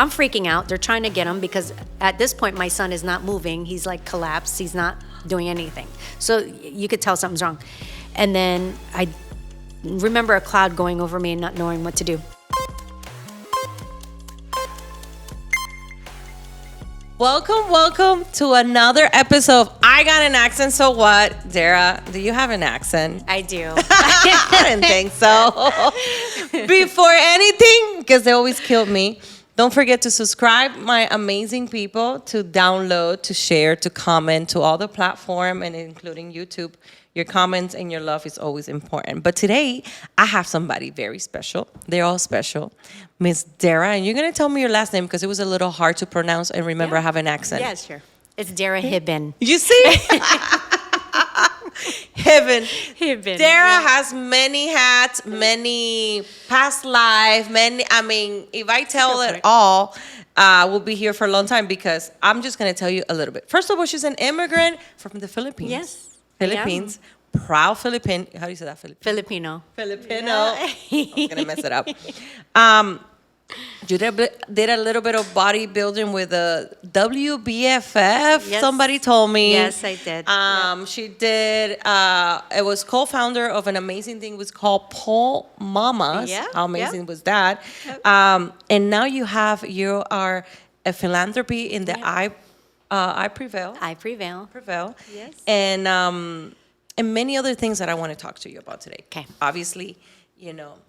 I'm freaking out. They're trying to get him because at this point, my son is not moving. He's like collapsed. He's not doing anything. So you could tell something's wrong. And then I remember a cloud going over me and not knowing what to do. Welcome to another episode of I Got an Accent, So What? Dara, do you have an accent? I do. I didn't think so. Before anything, because they always killed me, don't forget to subscribe, my amazing people, to download, to share, to comment, to all the platform, and including YouTube. Your comments and your love is always important. But today, I have somebody very special. They're all special. Miss Dara, and you're going to tell me your last name because it was a little hard to pronounce and remember I have an accent. Yeah, sure. It's Dara Hibben. You see? Hibben. Hibben. Dara has many hats, many past life, if I tell it all, we'll be here for a long time because I'm just going to tell you a little bit. First of all, she's an immigrant from the Philippines. Yes. Philippines. Proud Philippine. How do you say that? Filipino. Filipino. I was going to mess it up. You did a little bit of bodybuilding with a WBFF. Yes. Somebody told me. Yes, I did. She did. It was co-founder of an amazing thing. It was called Paul Mamas. Yeah. How amazing was that? Yep. And now you are a philanthropy in the iPrevail. iPrevail. Yes. And many other things that I want to talk to you about today. Okay. Obviously,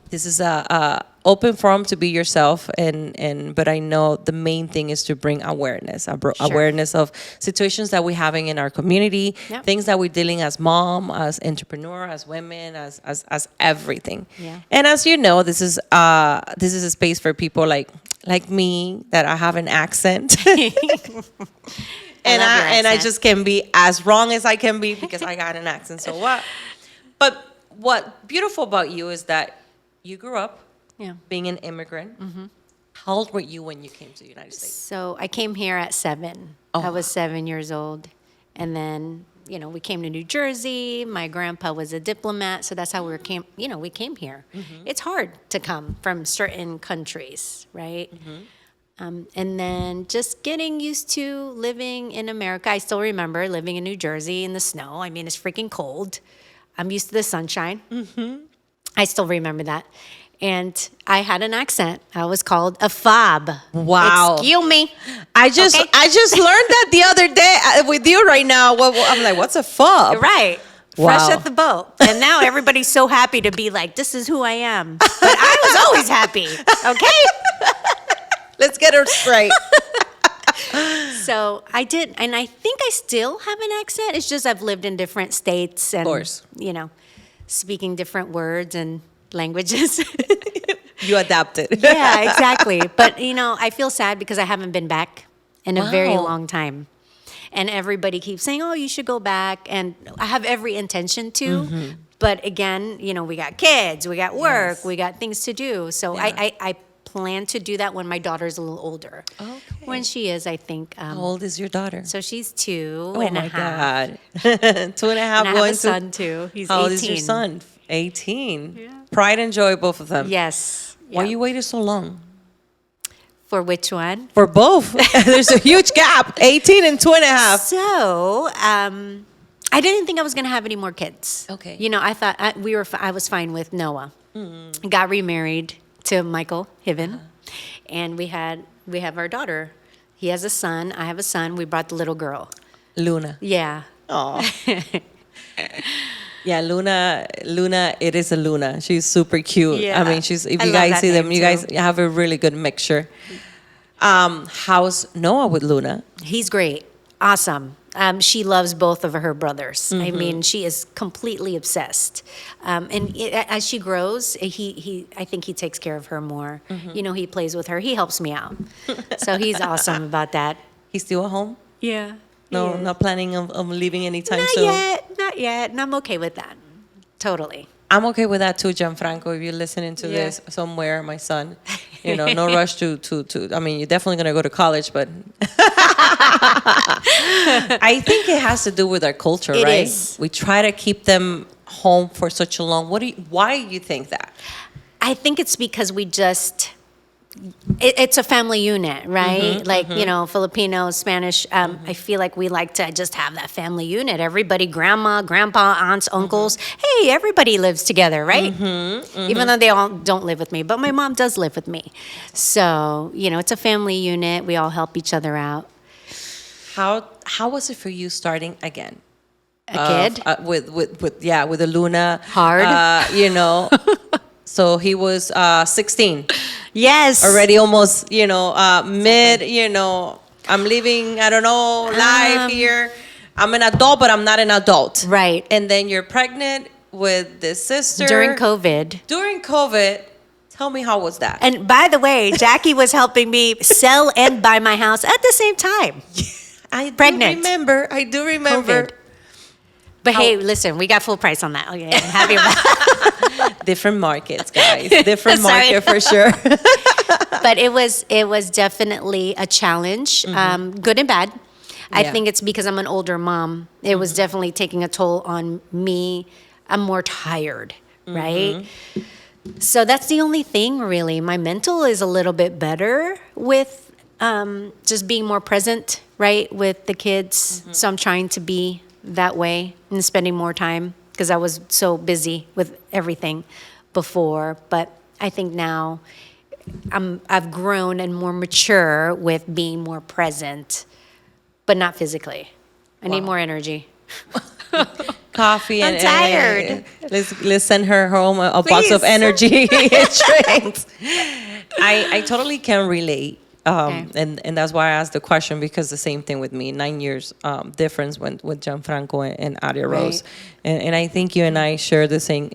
this is a open forum to be yourself, but I know the main thing is to bring awareness, awareness of situations that we're having in our community, things that we're dealing as mom, as entrepreneur, as women, as everything. Yeah. And as you know, this is a space for people like me that I have an accent. I just can be as wrong as I can be because I got an accent. So what? But what beautiful about you is that you grew up being an immigrant. Mm-hmm. How old were you when you came to the United States? So I came here at 7. I was 7 years old. And then, we came to New Jersey. My grandpa was a diplomat. So that's how we came here. Mm-hmm. It's hard to come from certain countries, right? Mm-hmm. And then just getting used to living in America. I still remember living in New Jersey in the snow. I mean, it's freaking cold. I'm used to the sunshine. Mm-hmm. I still remember that. And I had an accent. I was called a fob. Wow. Excuse me. I just learned that the other day with you right now. I'm like, what's a fob? Right. Wow. Fresh at the boat. And now everybody's so happy to be like, this is who I am. But I was always happy. Okay? Let's get her straight. So I did, and I think I still have an accent. It's just I've lived in different states and, of course, speaking different words and languages. You adapted. Yeah, exactly. But, I feel sad because I haven't been back in a very long time. And everybody keeps saying, oh, you should go back. And I have every intention to. Mm-hmm. But again, we got kids, we got work, we got things to do. So I plan to do that when my daughter's a little older. Okay. When she is, I think. How old is your daughter? So she's 2 and and a half. Oh, my God. 2 and a half. And I have a son, too. He's 18. How old is your son? 18. Yeah. Pride and joy, both of them. Yes. Why you waited so long? For which one? For both. There's a huge gap. 18 and 2 and a half. So, I didn't think I was going to have any more kids. Okay. I thought I was fine with Noah. Mm. Got remarried to Michael Hibben, and we have our daughter. He has a son. I have a son. We brought the little girl, Luna. Yeah. Oh. Yeah, Luna. It is a Luna. She's super cute. Yeah. I mean, if you guys see them, you guys have a really good mixture. How's Noah with Luna? He's great. Awesome. She loves both of her brothers. Mm-hmm. I mean, she is completely obsessed. As she grows, I think he takes care of her more. Mm-hmm. He plays with her. He helps me out. So he's awesome about that. He's still at home? Yeah. No, not planning of leaving anytime soon? Not yet. And I'm okay with that. Totally. I'm okay with that too, Gianfranco. If you're listening to this somewhere, my son, no rush to. I mean, you're definitely gonna go to college, but I think it has to do with our culture, right? It is. We try to keep them home for such a long. Why do you think that? I think it's because we just it's a family unit, right? Like, you know, Filipino, Spanish. I feel like we like to just have that family unit. Everybody, grandma, grandpa, aunts, uncles. Hey, everybody lives together, right? Even though they all don't live with me. But my mom does live with me. So, you know, it's a family unit. We all help each other out. How was it for you starting again? A kid? With a Luna. Hard. You know, so he was 16. Yes. Already almost, you know, mid, you know, I'm living, I don't know, life here. I'm an adult, but I'm not an adult. Right. And then you're pregnant with this sister. During COVID. During COVID. Tell me, how was that? And by the way, Jackie was helping me sell and buy my house at the same time. I Pregnant. do remember. COVID. But hey, listen, we got full price on that. Okay, I'm happy about that. Different markets, guys. Different Sorry. market for sure. But it was definitely a challenge, good and bad. I think it's because I'm an older mom. It was definitely taking a toll on me. I'm more tired, right? So that's the only thing, really. My mental is a little bit better with just being more present, right, with the kids. So I'm trying to be that way and spending more time because I was so busy with everything before. But I think now I've grown and more mature with being more present, but not physically. I need more energy. Coffee I'm and tired. Let's send her home a box of Please. energy drinks. I totally can relate. Okay. And that's why I asked the question, because the same thing with me, 9 years difference with Gianfranco and Aria Rose. Right. And I think you and I share the same,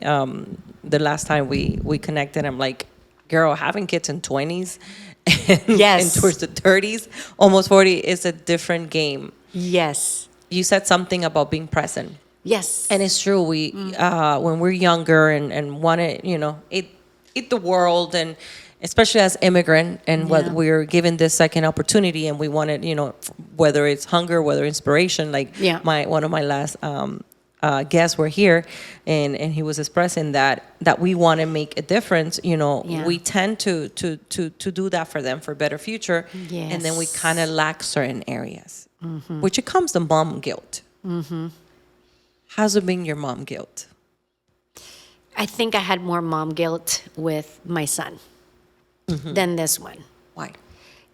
the last time we connected, I'm like, girl, having kids in 20s and, Yes. and towards the 30s, almost 40, is a different game. Yes. You said something about being present. Yes. And it's true. We when we're younger and want to, you know, eat the world, and especially as immigrant, and what we're given this second opportunity, and we wanted, you know, whether it's hunger, whether inspiration. Like one of my last guests were here, and he was expressing that we want to make a difference. You know, we tend to do that for them, for a better future, and then we kind of lack certain areas, which it comes to mom guilt. How's it been your mom guilt? I think I had more mom guilt with my son than this one. Why?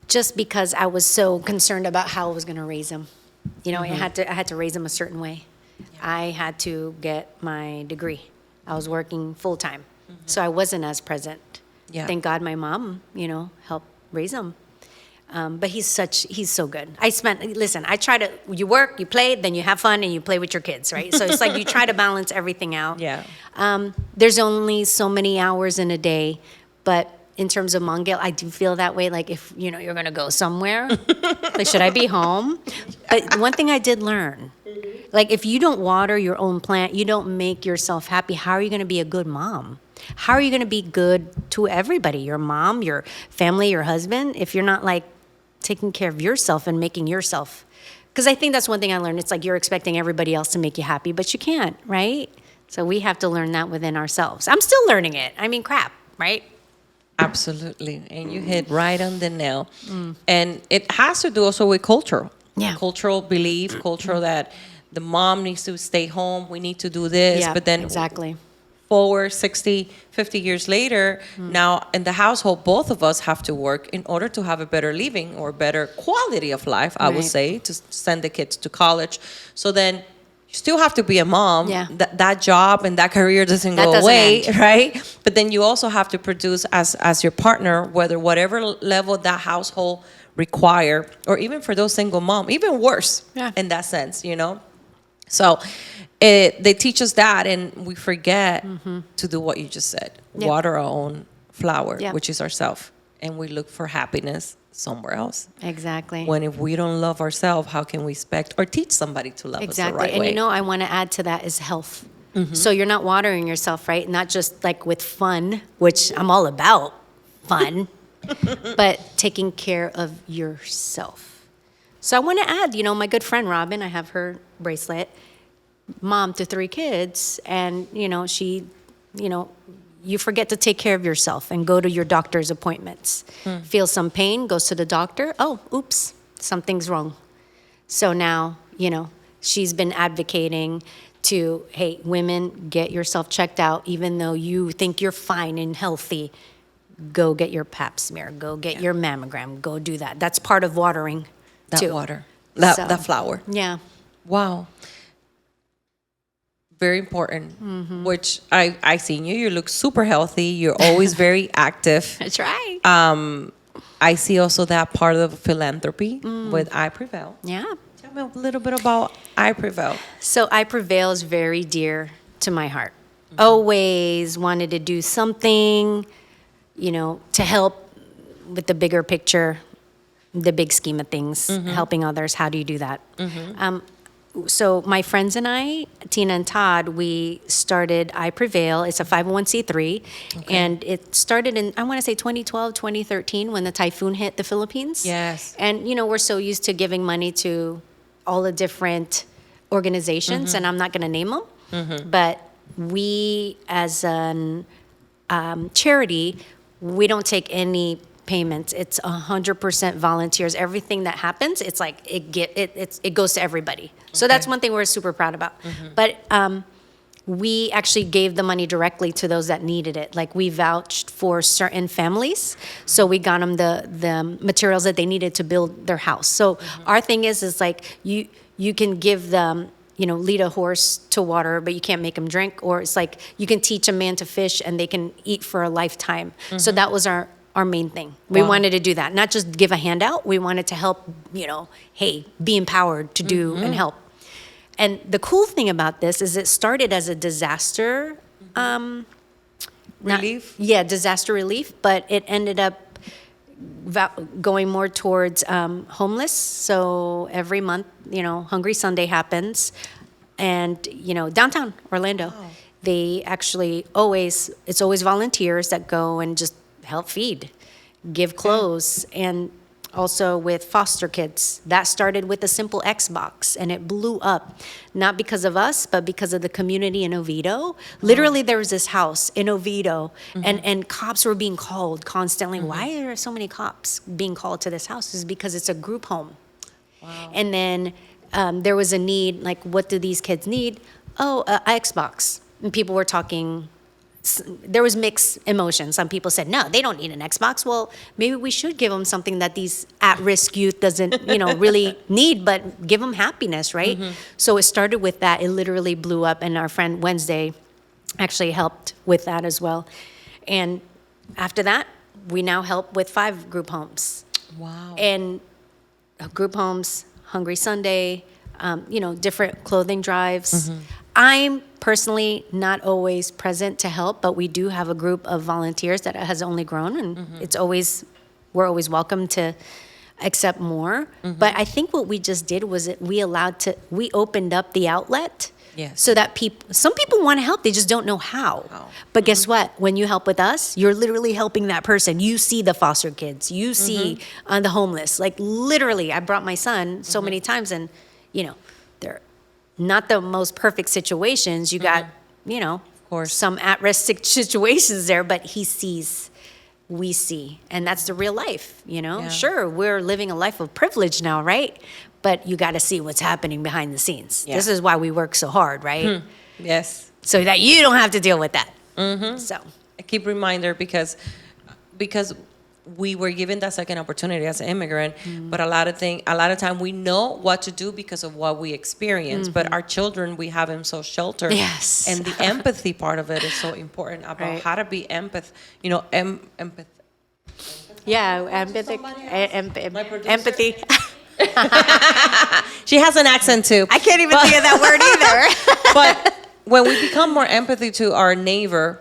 Just because I was so concerned about how I was going to raise him. You know, I had to raise him a certain way. I had to get my degree. I was working full time, so I wasn't as present. Thank God my mom, you know, helped raise him. But he's so good. You work, you play, then you have fun, and you play with your kids, right? So it's like you try to balance everything out. There's only so many hours in a day, but in terms of mom guilt, I do feel that way. Like, if, you know, you're going to go somewhere, like, should I be home? But one thing I did learn, like, if you don't water your own plant, you don't make yourself happy, how are you going to be a good mom? How are you going to be good to everybody, your mom, your family, your husband, if you're not, like, taking care of yourself and making yourself? Because I think that's one thing I learned. It's like you're expecting everybody else to make you happy, but you can't, right? So we have to learn that within ourselves. I'm still learning it. I mean, crap, right? Absolutely. And you hit right on the nail. And it has to do also with culture. Cultural belief, cultural that the mom needs to stay home. We need to do this. But then exactly. Forward 60, 50 years later, now in the household, both of us have to work in order to have a better living or better quality of life, I would say, to send the kids to college. So then you still have to be a mom. That job and that career doesn't go away, right? But then you also have to produce as your partner, whatever level that household require, or even for those single mom, even worse in that sense, you know? So they teach us that, and we forget to do what you just said. Water our own flower, which is ourself, and we look for happiness somewhere else. Exactly. When if we don't love ourselves, how can we expect or teach somebody to love us the right way? And you know, I want to add to that is health. So you're not watering yourself, right? Not just like with fun, which I'm all about fun, but taking care of yourself. So I want to add, you know, my good friend Robin, I have her bracelet, mom to 3 kids, and, you know, she, you know, you forget to take care of yourself and go to your doctor's appointments. Feel some pain, goes to the doctor. Oh, oops, something's wrong. So now, she's been advocating to, hey, women, get yourself checked out, even though you think you're fine and healthy. Go get your pap smear. Go get your mammogram. Go do that. That's part of watering, That too. water, So, that flower. Yeah. Wow. Very important. Which I seen you. You look super healthy. You're always very active. That's right. I see also that part of philanthropy with iPrevail. Yeah. Tell me a little bit about iPrevail. So iPrevail is very dear to my heart. Always wanted to do something, to help with the bigger picture, the big scheme of things, helping others. How do you do that? So my friends and I, Tina and Todd, we started iPrevail. It's a 501c3. And it started in, I want to say 2012, 2013, when the typhoon hit the Philippines. Yes. And, we're so used to giving money to all the different organizations, and I'm not going to name them. But we, as an charity, we don't take any payments. It's 100% volunteers. Everything that happens, it's like it goes to everybody. So that's one thing we're super proud about. But we actually gave the money directly to those that needed it. Like, we vouched for certain families, so we got them the materials that they needed to build their house. So our thing is like you can give them, lead a horse to water, but you can't make them drink. Or it's like you can teach a man to fish and they can eat for a lifetime. So that was our main thing. We wanted to do that, not just give a handout. We wanted to help, hey, be empowered to do and help. And the cool thing about this is it started as a disaster Relief? disaster relief, but it ended up going more towards homeless. So every month, Hungry Sunday happens, and downtown Orlando, they actually it's always volunteers that go and just help feed, give clothes, and also with foster kids. That started with a simple Xbox, and it blew up, not because of us, but because of the community in Oviedo. Literally, there was this house in Oviedo, and cops were being called constantly. Why are there so many cops being called to this house? Is because it's a group home. Wow. And then there was a need, like, what do these kids need? Oh, Xbox. And people were talking. There was mixed emotions. Some people said, no, they don't need an Xbox. Well, maybe we should give them something that these at-risk youth doesn't, really need, but give them happiness, right? So it started with that. It literally blew up, and our friend Wednesday actually helped with that as well. And after that, we now help with 5 group homes. Wow. And group homes, Hungry Sunday, different clothing drives. I'm personally not always present to help, but we do have a group of volunteers that has only grown, and we're always welcome to accept more. But I think what we just did was we opened up the outlet. Yes. So that some people want to help, they just don't know how. But guess what? When you help with us, you're literally helping that person. You see the foster kids, you see the homeless. Like, literally, I brought my son so many times, and they're not the most perfect situations. You got, of course, some at-risk situations there, but he sees, we see, and that's the real life, Yeah. Sure, we're living a life of privilege now, right? But you got to see what's happening behind the scenes. Yeah. This is why we work so hard, right? Yes. So that you don't have to deal with that. So I keep reminder because we were given that second opportunity as an immigrant, but a lot of time we know what to do because of what we experience. But our children, we have them so sheltered. Yes. And the empathy part of it is so important about Right. how to be empath. yeah, My producer. empathy. She has an accent too. I can't even think of that word either. But when we become more empathy to our neighbor,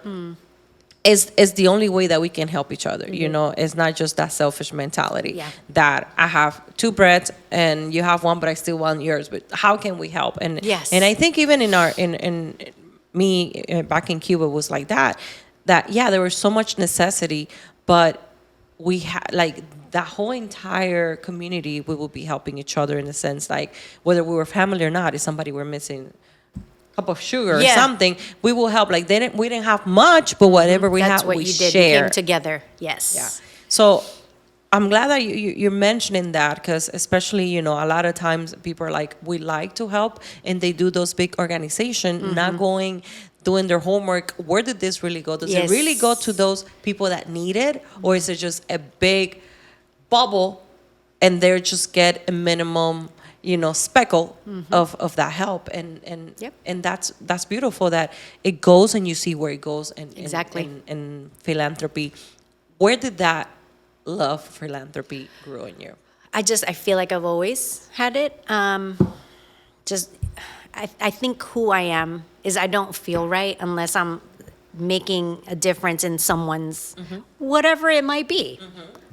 is the only way that we can help each other. It's not just that selfish mentality. Yeah. That I have 2 breads and you have one, but I still want yours. But how can we help? And Yes. and I think even in me back in Cuba was like that there was so much necessity, but we had like that whole entire community, we will be helping each other in the sense like whether we were family or not, if somebody were missing cup of sugar or Yeah. something, we will help. Like we didn't have much, but whatever we That's had, what we you did. share. We came together. Yes. Yeah. So I'm glad that you're mentioning that, because especially, you know, a lot of times people are like, we like to help, and they do those big organizations, not going, doing their homework. Where did this really go? Does it really go to those people that need it, or is it just a big bubble and they just get a minimum, you know, speckle of that help? And Yep. and that's beautiful that it goes and you see where it goes. And Exactly. and philanthropy. Where did that love for philanthropy grew in you? I feel like I've always had it. Just, I think who I am is I don't feel right unless I'm making a difference in someone's, whatever it might be.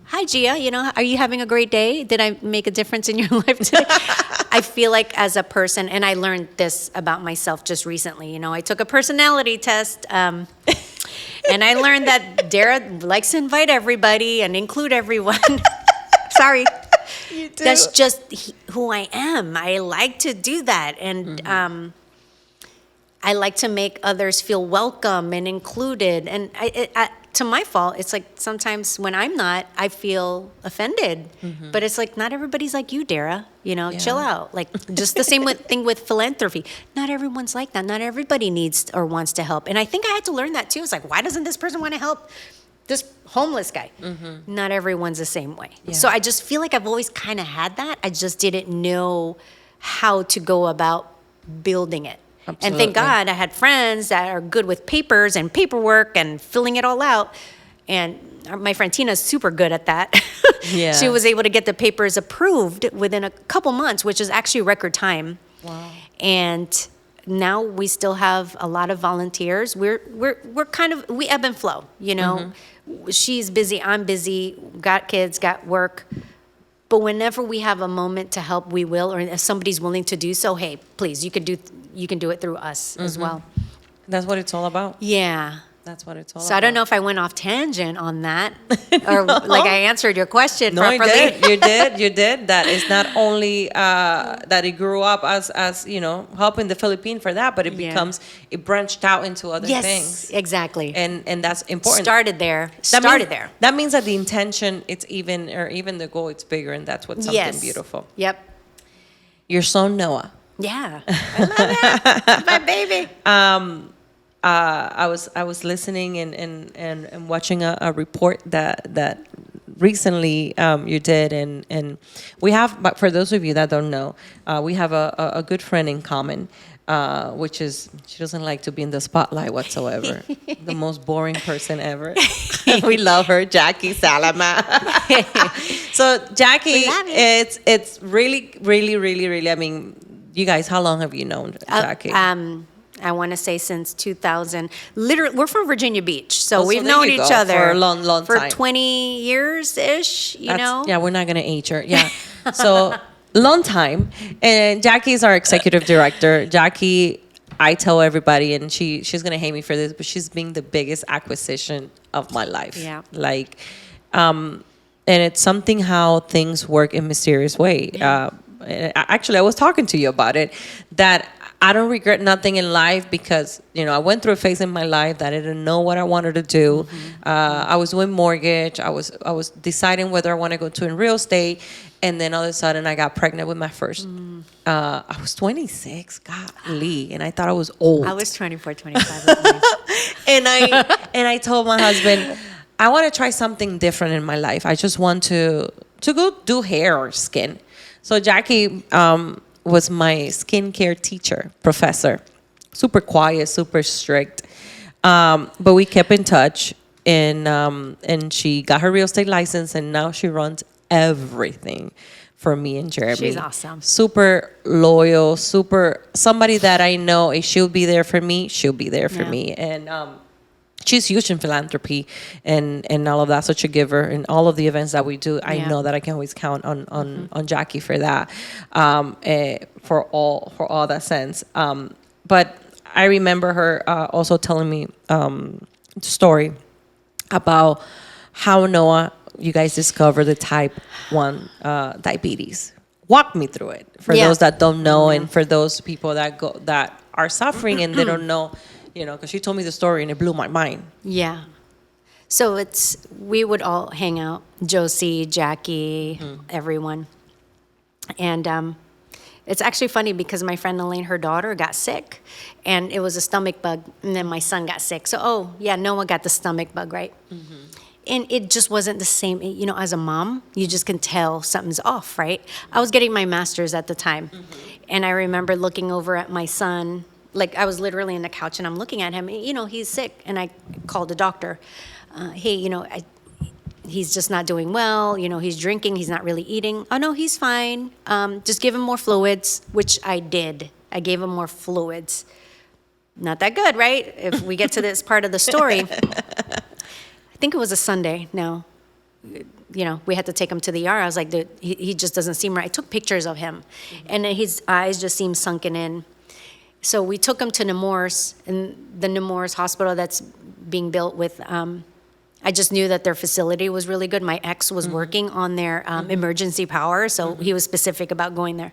Hi, Gia, you know, are you having a great day? Did I make a difference in your life today? I feel like as a person, and I learned this about myself just recently, you know, I took a personality test, and I learned that Dara likes to invite everybody and include everyone. Sorry. You do. That's just who I am. I like to do that. And I like to make others feel welcome and included. And to my fault, it's like sometimes when I'm not, I feel offended. But it's like, not everybody's like you, Dara. You know, chill out. Like, just the same thing with philanthropy. Not everyone's like that. Not everybody needs or wants to help. And I think I had to learn that too. It's like, why doesn't this person want to help this homeless guy? Not everyone's the same way. Yeah. So I just feel like I've always kind of had that. I just didn't know how to go about building it. And Absolutely. thank God I had friends that are good with papers and paperwork and filling it all out. And my friend Tina's super good at that. Yeah. She was able to get the papers approved within a couple months, which is actually record time. Wow. And now we still have a lot of volunteers. We're kind of, we ebb and flow, you know. She's busy, I'm busy, got kids, got work. But whenever we have a moment to help, we will. Or if somebody's willing to do so, hey, please, you can do it through us as well. That's what it's all about. Yeah. That's what it's all about. So I don't know if I went off tangent on that, or like I answered your question properly. You did. That is not only that it grew up as you know, helping the Philippines for that, but it becomes, it branched out into other things. Exactly. And that's important. Started there. That means that the intention, it's even, or even the goal, it's bigger, and that's what's something beautiful. Yep. Your son Noah. Yeah. I love it. My baby. I was listening and watching a report that recently you did, and we have, but for those of you that don't know, we have a good friend in common, which is, she doesn't like to be in the spotlight whatsoever. The most boring person ever. We love her, Jackie Salama. So Jackie, it's really, really, really, really, I mean, you guys, how long have you known Jackie? I want to say since 2000. Literally, we're from Virginia Beach, so we've there known you each go, other for a long for time. 20 years-ish, you know? Yeah, we're not going to age her. Yeah. So, long time. And Jackie is our executive director. Jackie, I tell everybody, and she's going to hate me for this, but she's been the biggest acquisition of my life. Yeah. Like, and it's something how things work in mysterious way. Actually, I was talking to you about it, that I don't regret nothing in life, because, you know, I went through a phase in my life that I didn't know what I wanted to do. I was doing mortgage. I was deciding whether I want to go to in real estate. And then all of a sudden I got pregnant with my first. I was 26, golly, and I thought I was old. I was 24, 25. and I told my husband, I want to try something different in my life. I just want to go do hair or skin. So Jackie was my skincare teacher, professor. Super quiet, super strict. But we kept in touch, and she got her real estate license, and now she runs everything for me and Jeremy. She's awesome. Super loyal, super somebody that I know if she'll be there for me, she'll be there for me. And she's huge in philanthropy and all of that, such a giver. And all of the events that we do, I know that I can always count on Jackie for that, for all that sense. But I remember her also telling me a story about how Noah, you guys discovered the type 1 diabetes. walk me through it for Yeah. those that don't know, and for those people that are suffering and they don't know, because she told me the story and it blew my mind. Yeah. So we would all hang out, Josie, Jackie, everyone. And it's actually funny because my friend Elaine, her daughter, got sick, and it was a stomach bug, and then my son got sick. So, Noah got the stomach bug, right? And it just wasn't the same. As a mom, you just can tell something's off, right? I was getting my master's at the time, and I remember looking over at my son. Like, I was literally in the couch, and I'm looking at him. He's sick, and I called the doctor. Hey, he's just not doing well. He's drinking. He's not really eating. Oh, no, he's fine. Just give him more fluids, which I did. I gave him more fluids. Not that good, right? If we get to this part of the story. I think it was a Sunday. No. We had to take him to the ER. I was like, he just doesn't seem right. I took pictures of him, and his eyes just seemed sunken in. So we took him to Nemours, and the Nemours hospital that's being built with, I just knew that their facility was really good. My ex was working on their emergency power, so he was specific about going there.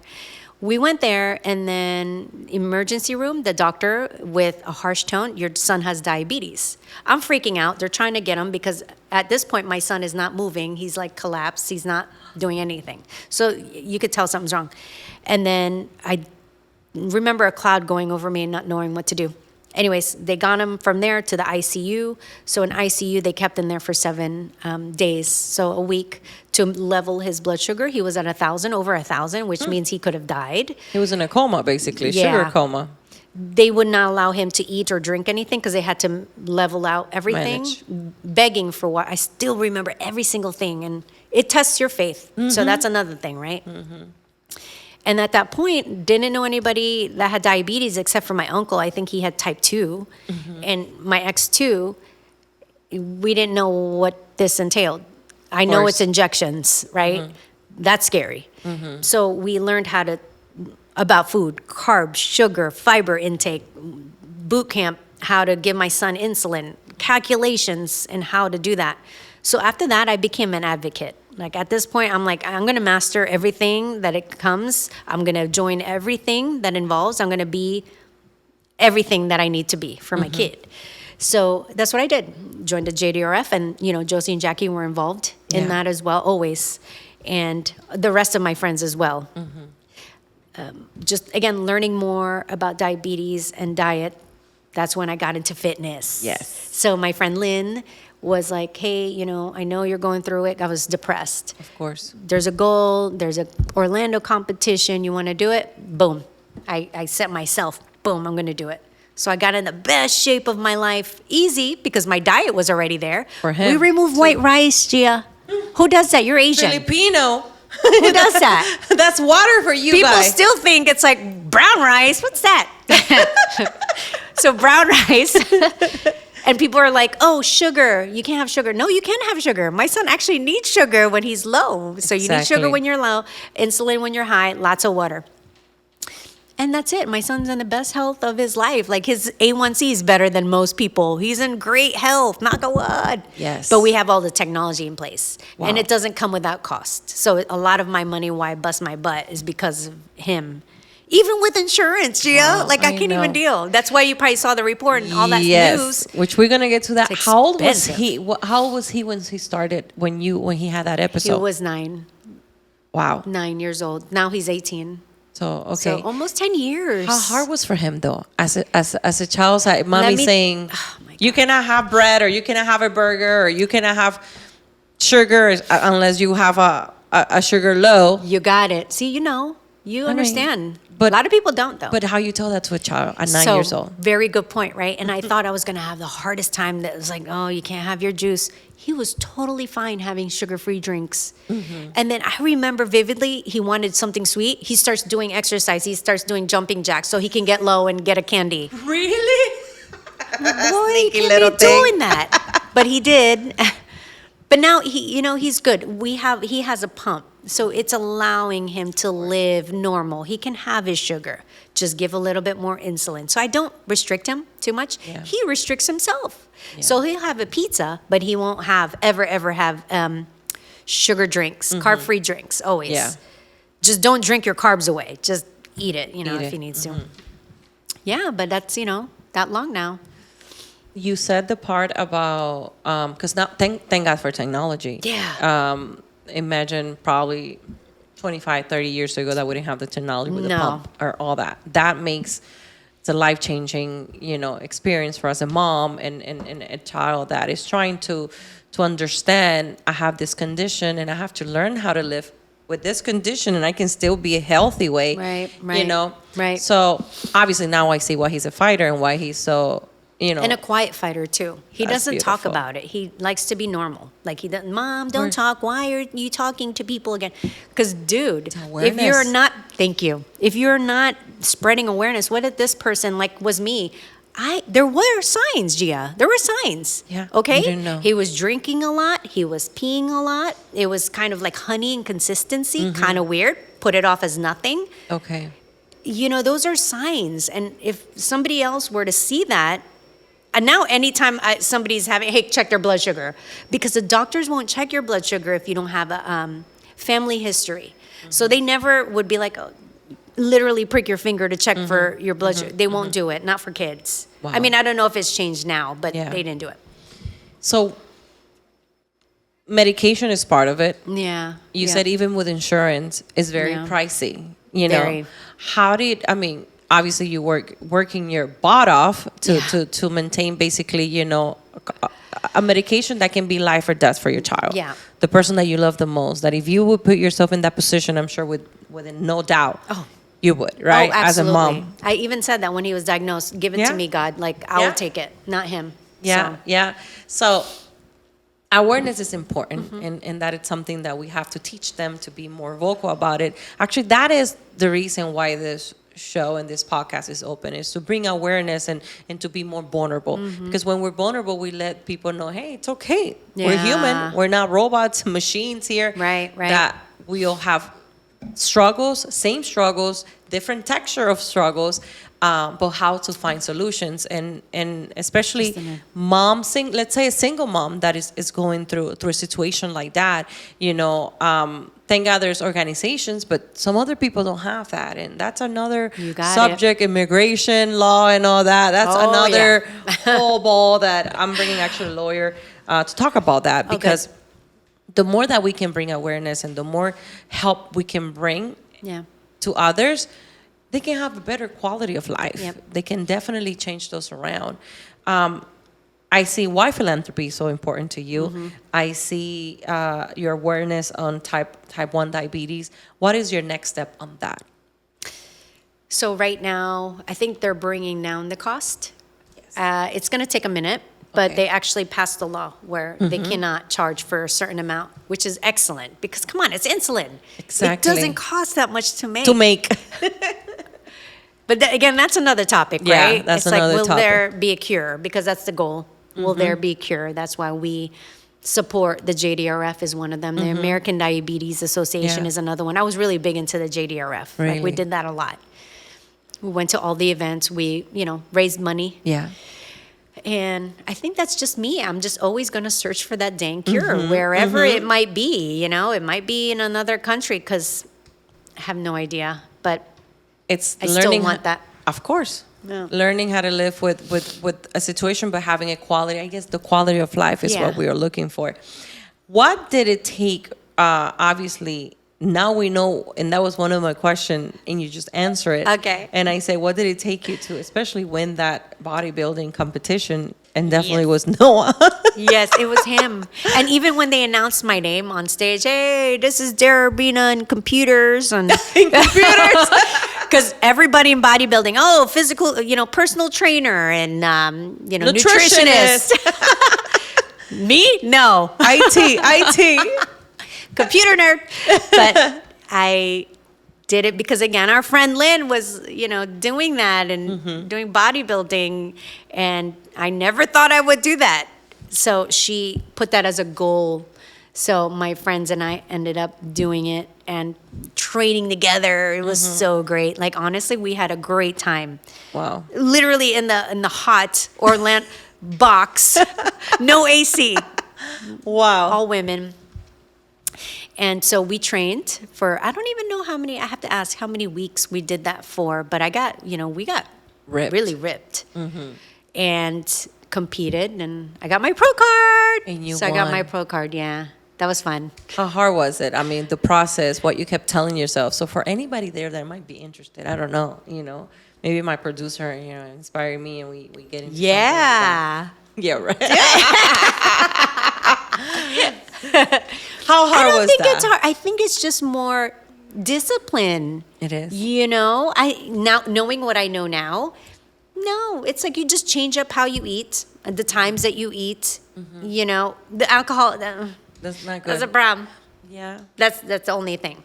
We went there, and then emergency room, the doctor with a harsh tone, your son has diabetes. I'm freaking out. They're trying to get him because at this point, my son is not moving. He's like collapsed. He's not doing anything. So you could tell something's wrong. And then I remember a cloud going over me and not knowing what to do. Anyways, they got him from there to the ICU. So in ICU, they kept him there for 7 days, so a week, to level his blood sugar. He was at 1,000, over 1,000, which means he could have died. He was in a coma, basically, sugar coma. They would not allow him to eat or drink anything because they had to level out everything. Manage. Begging for what? I still remember every single thing, and it tests your faith. So that's another thing, right? And at that point, didn't know anybody that had diabetes except for my uncle. I think he had type 2. And my ex too. We didn't know what this entailed. I know it's injections, right? That's scary. So we learned about food, carbs, sugar, fiber intake, boot camp, how to give my son insulin, calculations, and how to do that. So after that, I became an advocate. Like, at this point, I'm like, I'm going to master everything that it comes. I'm going to join everything that involves. I'm going to be everything that I need to be for my kid. So that's what I did. Joined the JDRF, and, Josie and Jackie were involved in that as well, always. And the rest of my friends as well. Just, again, learning more about diabetes and diet. That's when I got into fitness. Yes. So my friend Lynn was like, hey, I know you're going through it. I was depressed. Of course. There's a goal. There's a Orlando competition. You want to do it? Boom. I set myself, boom, I'm going to do it. So I got in the best shape of my life. Easy, because my diet was already there. For him. We removed white rice, Gia. Who does that? You're Asian. Filipino. Who does that? That's water for you People guys. still think it's like brown rice. What's that? So brown rice. And people are like, oh, sugar. You can't have sugar. No, you can have sugar. My son actually needs sugar when he's low. So you need sugar when you're low, insulin when you're high, lots of water. And that's it. My son's in the best health of his life. Like, his A1C is better than most people. He's in great health, knock on wood. Yes. But we have all the technology in place. Wow. And it doesn't come without cost. So a lot of my money, why I bust my butt, is because of him. Even with insurance, Gia. Wow, like, I can't know. even deal. That's why you probably saw the report and all that news. Which we're gonna get to that. It's How old was expensive. he? How old was he when he started? When he had that He episode? was 9 Wow. years old. Now he's 18. So okay. So almost 10 years. How hard was for him though, as a child? Mommy me- saying, Oh, my God. you cannot have bread, or you cannot have a burger, or you cannot have sugar unless you have a sugar low. You got it. See, you understand. But a lot of people don't, though. But how you tell that to a child at 9 So, years old? Very good point, right? And I thought I was going to have the hardest time. That was like, oh, you can't have your juice. He was totally fine having sugar-free drinks. And then I remember vividly, he wanted something sweet. He starts doing exercise. He starts doing jumping jacks so he can get low and get a candy. Really? Boy, he can't be doing that. But he did. But now he's good. He has a pump. So it's allowing him to live normal. He can have his sugar. Just give a little bit more insulin. So I don't restrict him too much. Yeah. He restricts himself. Yeah. So he'll have a pizza, but he won't ever have sugar drinks, carb-free drinks, always. Yeah. just don't drink your carbs away. Just eat it, Eat if it. he needs to. Yeah, but that's, that long now. You said the part about because now thank God for technology. Yeah. Imagine probably 25, 30 years ago that we didn't have the technology with the No. pump or all that. That makes it's a life-changing, experience for us, a mom and a child that is trying to understand I have this condition and I have to learn how to live with this condition and I can still be a healthy way. Right. Right. So obviously now I see why he's a fighter and why he's so, And a quiet fighter too. He That's doesn't talk beautiful. about it. He likes to be normal. Like he doesn't, Mom, don't talk. Why are you talking to people again? Because dude, if awareness. you're not, thank you. If you're not spreading awareness, what did this person was me? There were signs, Gia. There were signs. Yeah, Okay. you didn't know. He was drinking a lot. He was peeing a lot. It was kind of like honey and consistency, kind of weird. Put it off as nothing. Okay. Those are signs. And if somebody else were to see that, and now anytime somebody's having, hey, check their blood sugar. Because the doctors won't check your blood sugar if you don't have a family history. So they never would be like, literally prick your finger to check for your blood sugar. They won't do it, not for kids. Wow. I mean, I don't know if it's changed now, but Yeah. they didn't do it. So medication is part of it. Yeah. You said even with insurance, it's very Yeah. pricey. Very. Obviously you working your butt off to maintain basically, a medication that can be life or death for your child. Yeah. The person that you love the most, that if you would put yourself in that position, I'm sure with no doubt, you would, right? Oh, As a absolutely. mom. I even said that when he was diagnosed. Give it Yeah. to me, God. I Yeah. will take it, not him. Yeah, So, yeah. So awareness is important, and that it's something that we have to teach them to be more vocal about it. Actually, that is the reason why this show and this podcast is open, is to bring awareness and to be more vulnerable. Because when we're vulnerable, we let people know, hey, it's okay. We're Yeah. human. We're not robots, machines here. Right. That we all have struggles, same struggles, different texture of struggles, but how to find solutions, and especially moms, let's say a single mom that is going through a situation like that, thank God there's organizations, but some other people don't have that, and that's another You got subject, immigration law and all that. That's Oh, another whole ball that I'm bringing actually a lawyer to talk about that, because the more that we can bring awareness and the more help we can bring to others, they can have a better quality of life. Yep. They can definitely change those around. I see why philanthropy is so important to you. I see your awareness on type 1 diabetes. What is your next step on that? So right now, I think they're bringing down the cost. It's going to take a minute, but they actually passed a law where they cannot charge for a certain amount, which is excellent because, come on, it's insulin. Exactly. It doesn't cost that much to make. But again, that's another topic, right? That's it's another will topic. there be a cure? Because that's the goal. Will there be a cure? That's why we support the JDRF is one of them. The American Diabetes Association is another one. I was really big into the JDRF. Really? We did that a lot. We went to all the events. We, raised money. Yeah. And I think that's just me. I'm just always going to search for that dang cure wherever it might be. It might be in another country because I have no idea. But It's I learning still want that. Of course. Yeah. Learning how to live with a situation, but having a quality, I guess the quality of life is what we are looking for. What did it take? Obviously, now we know, and that was one of my questions, and you just answer it. Okay. And I say, what did it take you to, especially win that bodybuilding competition? And definitely was Noah. Yes, it was him. And even when they announced my name on stage, hey, this is Dara Hibben in computers. And computers. Because everybody in bodybuilding, physical, personal trainer and, nutritionist. Me? No. IT. Computer nerd. But I did it because, again, our friend Lynn was, doing that and doing bodybuilding. And I never thought I would do that. So she put that as a goal. So my friends and I ended up doing it and training together. It was so great. Like, honestly, we had a great time. Wow. Literally in the hot Orlando box, no AC. Wow. All women. And so we trained for, I don't even know how many, I have to ask how many weeks we did that for, but we got Ripped. really ripped and competed, and I got my pro card. And you so I got won. my pro card, yeah. That was fun. How hard was it? I mean, the process, what you kept telling yourself. So for anybody there that might be interested, I don't know, maybe my producer, inspired me and we get into Yeah. something like that. Yeah, right. How hard I don't was think that? it's hard. I think it's just more discipline. It is. Now knowing what I know now, no, it's like you just change up how you eat, the times that you eat. The alcohol. That's not good. That's a problem. Yeah. That's the only thing.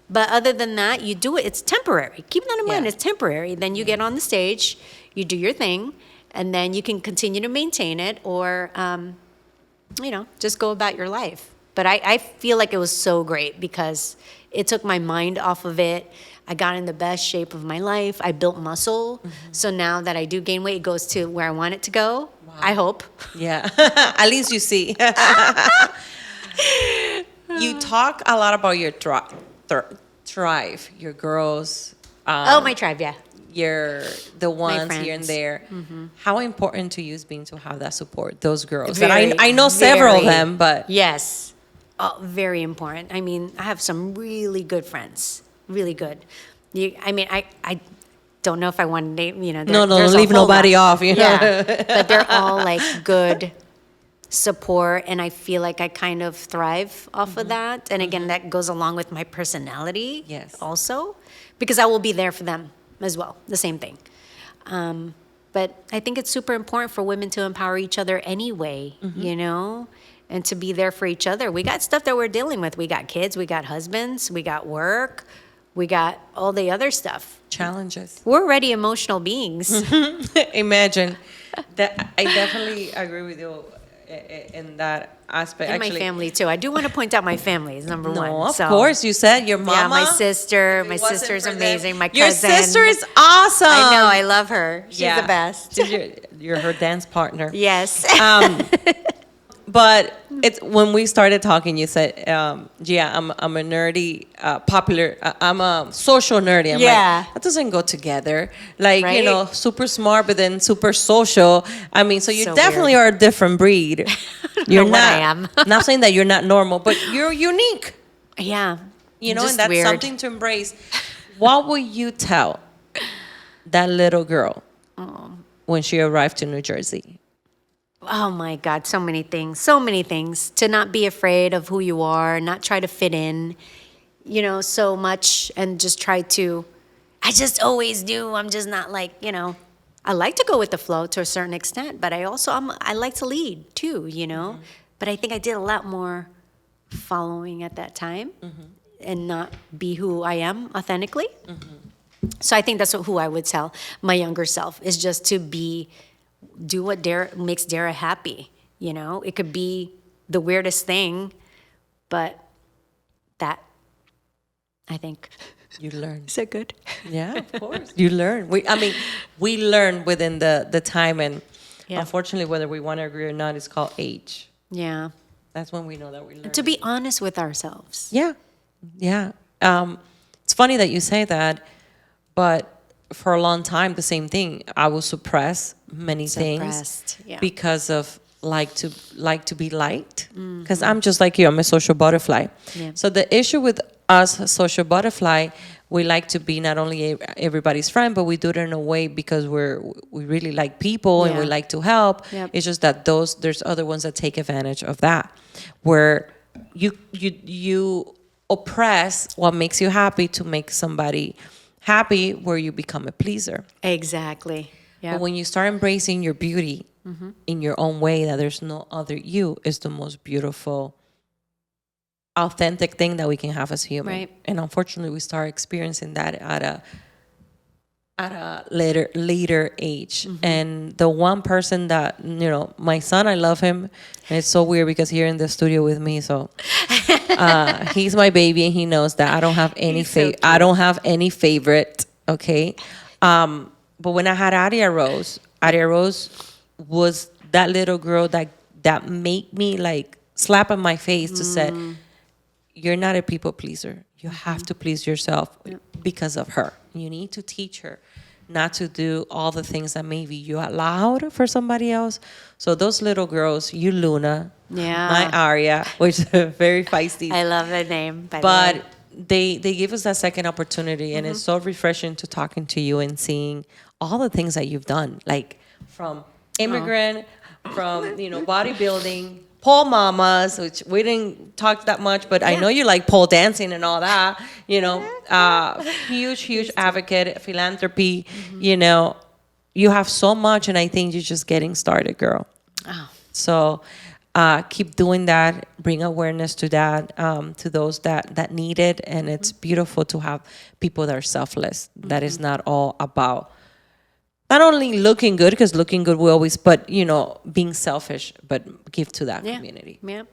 But other than that, you do it. It's temporary. Keep that in mind. Yeah. It's temporary. Then you get on the stage, you do your thing, and then you can continue to maintain it, or just go about your life. But I feel like it was so great because it took my mind off of it. I got in the best shape of my life. I built muscle. So now that I do gain weight, it goes to where I want it to go. Wow. I hope. Yeah. At least you see. You talk a lot about your tribe, your girls. My tribe, yeah. The ones here and friends. there. How important to you is being to have that support, those girls? Very, that I know several of very- them, but Yes. Oh, very important. I mean, I have some really good friends. Really good. I don't know if I want to name, no, there's a leave whole nobody lot. off. Yeah. But they're all like good support, and I feel like I kind of thrive off of that. And again, that goes along with my personality. Yes. Also, because I will be there for them as well. The same thing. But I think it's super important for women to empower each other anyway, and to be there for each other. We got stuff that we're dealing with. We got kids, we got husbands, we got work, we got all the other stuff. Challenges. We're already emotional beings. Imagine that. I definitely agree with you in that aspect. And my family too. I do want to point out my family is number one. No, of So, course. You said your mama. Yeah, my sister. If it My wasn't sister's for them- amazing. My cousin. Your sister is awesome. I know. I love her. She's the best. You're her dance partner. Yes. But it's when we started talking, you said, I'm a nerdy, popular, I'm a social nerdy. I'm Yeah. like, that doesn't go together. Like, Right? super smart, but then super social. I mean, so you So definitely weird. are a different breed. You're know what I am. not saying that you're not normal, but you're unique, Yeah. and Just that's weird. something to embrace. What would you tell that little girl when she arrived to New Jersey? Oh my God, so many things. So many things. To not be afraid of who you are, not try to fit in, so much, and just try to, I just always do. I'm just not like, I like to go with the flow to a certain extent, but I like to lead too, But I think I did a lot more following at that time and not be who I am authentically. So I think that's who I would tell my younger self, is just to do what makes Dara happy. It could be the weirdest thing, but that, I think. You learn. Is that good? Yeah, of course. You learn. We learn within the time, and unfortunately, whether we want to agree or not, it's called age. Yeah. That's when we know that we learn. To be honest with ourselves. Yeah. It's funny that you say that, but for a long time, the same thing. I will suppress many things Yeah. because of like to be liked. Because I'm just like you. I'm a social butterfly. Yeah. So the issue with us, social butterfly, we like to be not only everybody's friend, but we do it in a way because we really like people and we Yeah. like to help. Yep. It's just that there's other ones that take advantage of that, where you oppress what makes you happy to make somebody happy, where you become a pleaser. Exactly. Yeah. But when you start embracing your beauty in your own way, that there's no other you, is the most beautiful, authentic thing that we can have as human. Right. And unfortunately, we start experiencing that at a later age. And the one person that, my son, I love him. And it's so weird because here in the studio with me, so he's my baby, and he knows that I don't have any I don't have any favorite, okay? But when I had Aria Rose was that little girl that made me like slap in my face to say, you're not a people pleaser. You have to please yourself because of her. You need to teach her not to do all the things that maybe you allowed for somebody else. So those little girls, you Luna, my Aria, which is very feisty. I love the name, by the But way. they give us that second opportunity, and it's so refreshing to talking to you and seeing all the things that you've done, like from immigrant, from bodybuilding, pole mamas, which we didn't talk that much, but I know you like pole dancing and all that. Huge advocate, philanthropy. You have so much, and I think you're just getting started, girl. Oh. So keep doing that. Bring awareness to that, to those that need it. And it's beautiful to have people that are selfless. That is not all about not only looking good, because looking good we always, but being selfish, but give to that community. Yep,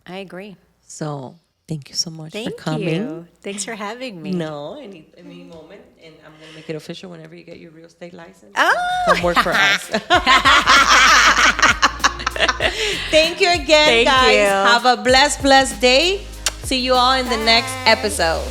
I agree. So thank you so much for Thank coming. you. Thanks for having me. No, any moment, and I'm gonna make it official whenever you get your real estate license. Oh. Come work for us. Thank you again, Thank guys. you. Have a blessed day. See you all in the next episode.